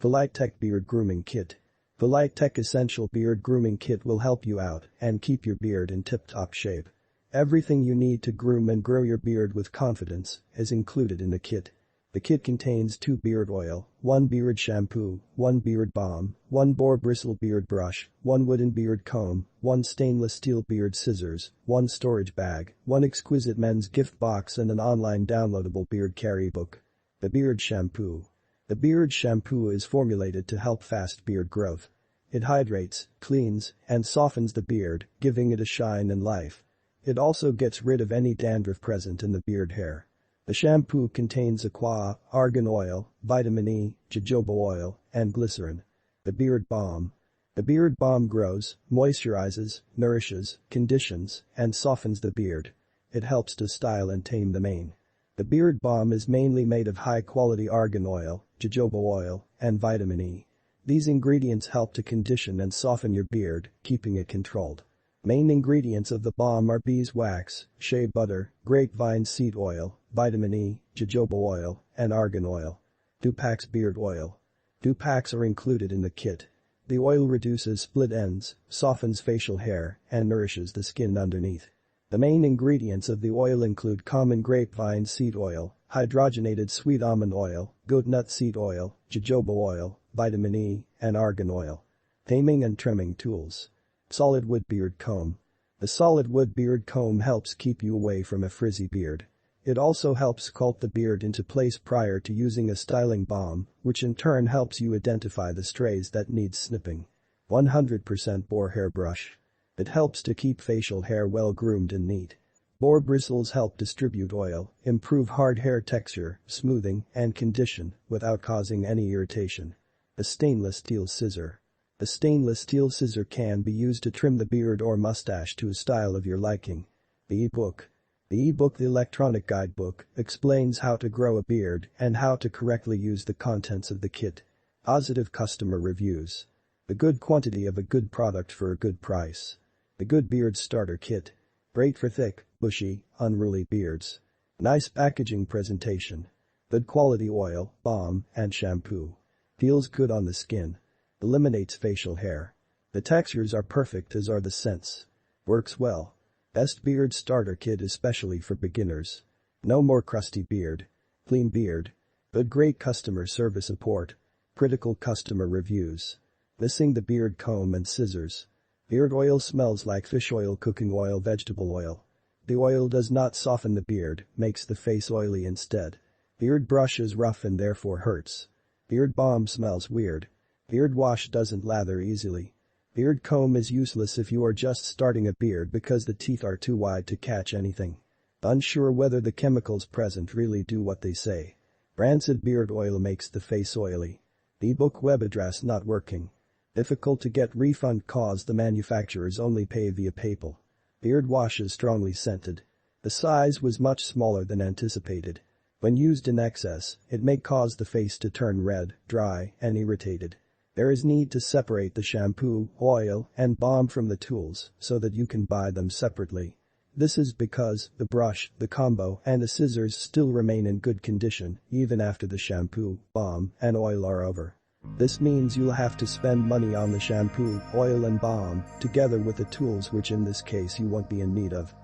FULLLIGHT Tech Beard Grooming Kit. FULLLIGHT Tech Essential Beard Grooming Kit will help you out and keep your beard in tip-top shape. Everything you need to groom and grow your beard with confidence is included in the kit. The kit contains 2 beard oil, 1 beard shampoo, 1 beard balm, 1 boar bristle beard brush, 1 wooden beard comb, 1 stainless steel beard scissors, 1 storage bag, 1 exquisite men's gift box and an online downloadable beard carry book. The Beard Shampoo. The Beard Shampoo is formulated to help fast beard growth. It hydrates, cleans, and softens the beard, giving it a shine and life. It also gets rid of any dandruff present in the beard hair. The shampoo contains aqua, argan oil, vitamin E, jojoba oil, and glycerin. The Beard Balm. The Beard Balm grows, moisturizes, nourishes, conditions, and softens the beard. It helps to style and tame the mane. The Beard Balm is mainly made of high-quality argan oil, jojoba oil, and vitamin E. These ingredients help to condition and soften your beard, keeping it controlled. Main ingredients of the balm are beeswax, shea butter, grapevine seed oil, vitamin E, jojoba oil, and argan oil. 2 packs beard oil. 2 packs are included in the kit. The oil reduces split ends, softens facial hair, and nourishes the skin underneath. The main ingredients of the oil include common grapevine seed oil, hydrogenated sweet almond oil, goat nut seed oil, jojoba oil, vitamin E, and argan oil. Taming and trimming tools. Solid wood beard comb. The solid wood beard comb helps keep you away from a frizzy beard. It also helps sculpt the beard into place prior to using a styling balm, which in turn helps you identify the strays that need snipping. 100% boar hair brush. It helps to keep facial hair well groomed and neat. Boar bristles help distribute oil, improve hard hair texture, smoothing, and condition without causing any irritation. A stainless steel scissor. The stainless steel scissor can be used to trim the beard or mustache to a style of your liking. The e-book. The e-book, the electronic guidebook, explains how to grow a beard and how to correctly use the contents of the kit. Positive customer reviews. The good quantity of a good product for a good price. The Good Beard Starter Kit. Great for thick, bushy, unruly beards. Nice packaging presentation. Good quality oil, balm, and shampoo. Feels good on the skin. Eliminates facial hair. The textures are perfect as are the scents. Works well. Best Beard Starter Kit especially for beginners. No more crusty beard. Clean beard. Good great customer service support. Critical customer reviews. Missing the beard comb and scissors. Beard oil smells like fish oil, cooking oil, vegetable oil. The oil does not soften the beard, makes the face oily instead. Beard brush is rough and therefore hurts. Beard balm smells weird. Beard wash doesn't lather easily. Beard comb is useless if you are just starting a beard because the teeth are too wide to catch anything. Unsure whether the chemicals present really do what they say. Rancid beard oil makes the face oily. The ebook web address not working. Difficult to get refund cause the manufacturers only pay via PayPal. Beard wash is strongly scented. The size was much smaller than anticipated. When used in excess, it may cause the face to turn red, dry, and irritated. There is need to separate the shampoo, oil, and balm from the tools so that you can buy them separately. This is because the brush, the combo, and the scissors still remain in good condition even after the shampoo, balm, and oil are over. This means you'll have to spend money on the shampoo, oil and balm, together with the tools which in this case you won't be in need of.